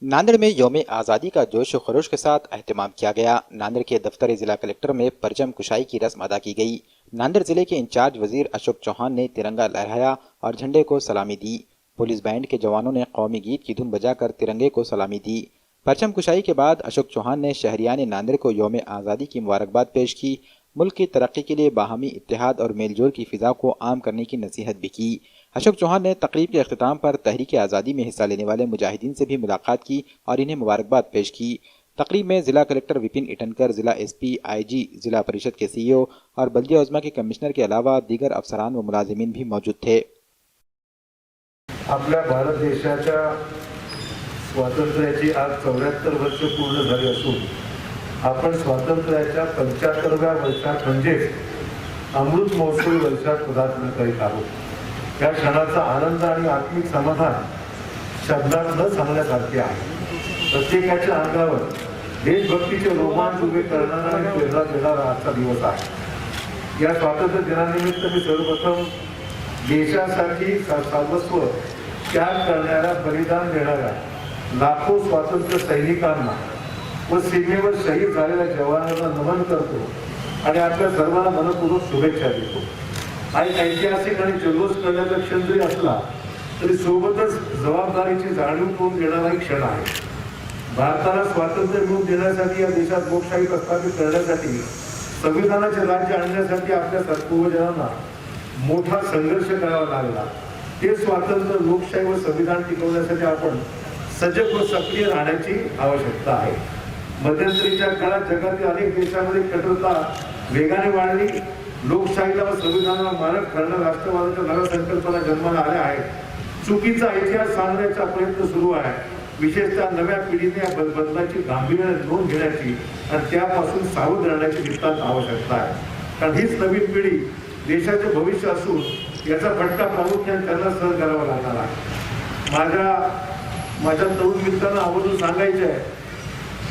नांदेड़ में यौम आज़ादी का जोश व खरोश के साथ एहतमाम किया गया। नांदेड़ के दफ्तर जिला कलेक्टर में परचम कुशाई की रस्म अदा की गई। नांदेड़ जिले के इंचार्ज वजीर अशोक चौहान ने तिरंगा लहराया और झंडे को सलामी दी। पुलिस बैंड के जवानों ने कौमी गीत की धुन बजाकर तिरंगे को सलामी दी। परचम कुशाई के बाद अशोक चौहान ने शहरियान नांदेड़ को यौम आज़ादी की मुबारकबाद पेश की। मुल्क की तरक्की के लिए बाहमी इत्तेहाद और मेलजोल की फिजा को आम करने की नसीहत भी की। अशोक चौहान ने तकरीब के अख्तिताम पर तहरीक आज़ादी में हिस्सा लेने वाले मुजाहिदीन से भी मुलाकात की और इन्हें मुबारकबाद पेश की। तकरीब में जिला कलेक्टर विपिन इटनकर, जिला एसपी, आईजी, जिला परिषद के सीईओ और बल्दिया उज़्मा के कमिश्नर के अलावा दीगर अफसरान व मुलाजिमीन भी मौजूद थे। आपल्या भारत देशाच्या स्वातंत्र्याची आज 74 वर्ष पूर्ण झाली असून आपण स्वातंत्र्याच्या 75व्या वर्षात म्हणजे अमृत महोत्सवी वर्षात पदार्पण करीत आहोत। या क्षणाचा आनंद आणि आत्मिक समाधान शब्दात न सांगण्यासारखे आहे। प्रत्येकाच्या अंगावर देशभक्तीचे रोमांच उभे करणारा आणि प्रेरणा देणारा आजचा दिवस आहे। या स्वातंत्र्य दिनानिमित्त मी सर्वप्रथम देशासाठी सर्वस्व त्याग करणाऱ्या, बलिदान देणाऱ्या लाखो स्वातंत्र्य सैनिकांना व सीमेवर शहीद झालेल्या जवानांना नमन करतो आणि आपल्या सर्वांना मनपूर्वक शुभेच्छा देतो। हा एक ऐतिहासिक आणि जल्लोष करण्याचा क्षण जरी असला तरी सोबतच जबाबदारीची जाणीव करून देणारा एक क्षण आहे। भारताला स्वातंत्र्य मिळवून देण्यासाठी, या देशात लोकशाही प्रस्थापित करण्यासाठी, संविधानाचे राज्य आणण्यासाठी आपल्या पूर्वजांना मोठा संघर्ष करावा लागला। ते स्वातंत्र्य, लोकशाही व संविधान टिकवण्यासाठी आपण सजग व सक्रिय राहण्याची आवश्यकता आहे। मध्यंतरीच्या काळात जगातील अनेक देशांमध्ये कठोरता वेगाने वाढली। लोकशाहीला व संविधानाला मारक ठरणाऱ्या राष्ट्रवादाच्या नव्या संकल्पना जन्माला आल्या आहेत। चुकीचा इतिहास सांगण्याचा प्रयत्न सुरू आहे। विशेषतः नव्या पिढीने या बदलाची गांभीर्याने नोंद घेण्याची आणि त्यापासून सावध राहण्याची नितांत आवश्यकता आहे। कारण हीच नवीन पिढी देशाचे भविष्य असून याचा फटका प्रामुख्याने त्यांना सहन करावा लागणार आहे। माझ्या तरुण मित्रांना आवर्जून सांगायचे आहे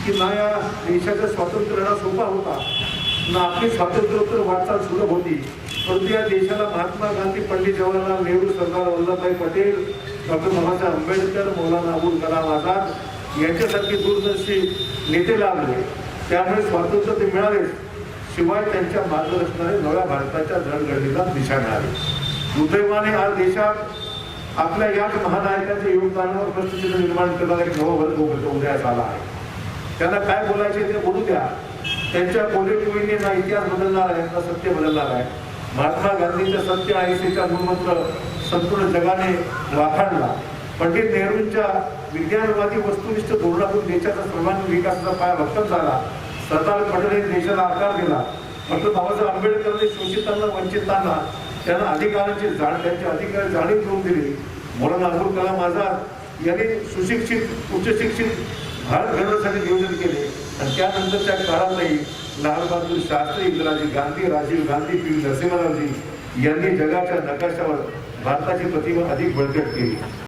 की ना या देशाचा स्वातंत्र्य सोपा होता, ना आपली स्वातंत्र्योत्तर वाटचाल सुलभ होती, परंतु या देशाला महात्मा गांधी, पंडित जवाहरलाल नेहरू, सरदार वल्लभभाई पटेल, डॉक्टर बाबासाहेब आंबेडकर, मौलाना अबुल कलाम आझाद यांच्यासारखे दूरदर्शी नेते लाभले। त्यामुळे स्वातंत्र्य ते मिळालेच, शिवाय त्यांच्या मार्गदर्शनाने नव्या भारताच्या जडणघडणीला दिशा मिळाली। दुर्दैवाने आज देशात आपल्या याच महानायकांच्या योगदानावर परिस्थितीचं निर्माण करणारा एक नवा वर्ग उदयास आला आहे। त्यांना काय बोलायचे ते बोलू द्या। त्यांच्या बोलेटोळीने ना इतिहास बदलणार आहे, ना सत्य बदलणार आहे। महात्मा गांधींच्या सत्य अहिंसेचा मूलमंत्र संपूर्ण जगाने वाखाणला। पंडित नेहरूंच्या विज्ञानवादी वस्तुनिष्ठ धोरणातून देशाचा सर्वांगीण विकासाचा पाया भक्कम झाला। सरदार पटेल देशाला आकार दिला। डॉक्टर बाबासाहेब आंबेडकरांनी शोषितांना, वंचितांना त्यांना अधिकारांची जाणीव करून दिली। मौलाना अबुल कलाम आझाद यांनी सुशिक्षित, उच्चशिक्षित भारत घडवण्यासाठी नियोजन केले आणि त्यानंतरच्या काळातही लाल बहादूर शास्त्री, इंदिराजी गांधी, राजीव गांधी, पी नरसिंहरावजी यांनी जगाच्या नकाशावर भारताची प्रतिमा अधिक बळकट केली।